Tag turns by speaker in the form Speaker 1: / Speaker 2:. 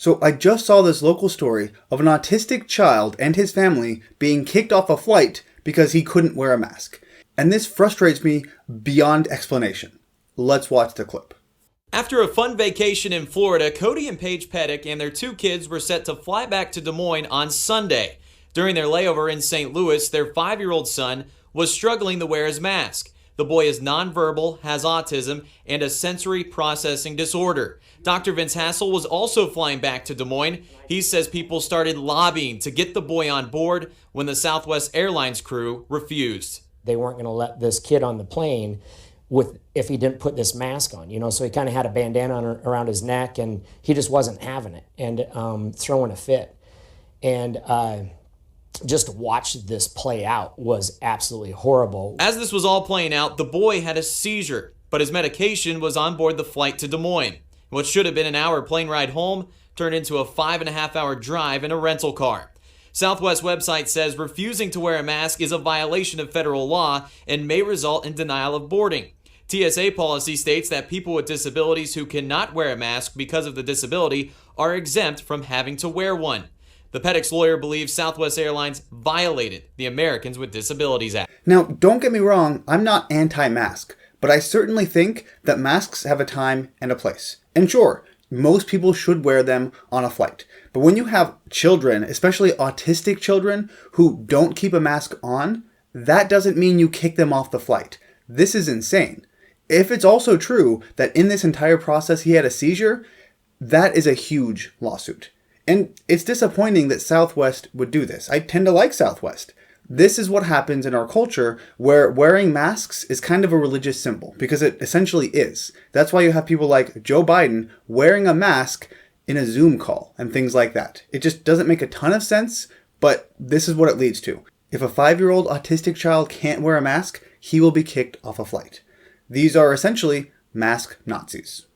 Speaker 1: So I just saw this local story of an autistic child and his family being kicked off a flight because he couldn't wear a mask. And this frustrates me beyond explanation. Let's watch the clip.
Speaker 2: After a fun vacation in Florida, Cody and Paige Petek and their 2 kids were set to fly back to Des Moines on Sunday. During their layover in St. Louis, their 5-year-old son was struggling to wear his mask. The boy is nonverbal, has autism, and a sensory processing disorder. Dr. Vince Hassel was also flying back to Des Moines. He says people started lobbying to get the boy on board when the Southwest Airlines crew refused.
Speaker 3: They weren't going to let this kid on the plane if he didn't put this mask on, so he kind of had a bandana around his neck, and he just wasn't having it and throwing a fit. And just to watch this play out was absolutely horrible.
Speaker 2: As this was all playing out, the boy had a seizure, but his medication was on board the flight to Des Moines. What should have been an hour plane ride home turned into a 5.5-hour drive in a rental car. Southwest website says refusing to wear a mask is a violation of federal law and may result in denial of boarding. TSA policy states that people with disabilities who cannot wear a mask because of the disability are exempt from having to wear one. The Petek's lawyer believes Southwest Airlines violated the Americans with Disabilities Act.
Speaker 1: Now, don't get me wrong, I'm not anti-mask, but I certainly think that masks have a time and a place. And sure, most people should wear them on a flight. But when you have children, especially autistic children, who don't keep a mask on, that doesn't mean you kick them off the flight. This is insane. If it's also true that in this entire process he had a seizure, that is a huge lawsuit. And it's disappointing that Southwest would do this. I tend to like Southwest. This is what happens in our culture where wearing masks is kind of a religious symbol, because it essentially is. That's why you have people like Joe Biden wearing a mask in a Zoom call and things like that. It just doesn't make a ton of sense, but this is what it leads to. If a 5-year-old autistic child can't wear a mask, he will be kicked off a flight. These are essentially mask Nazis.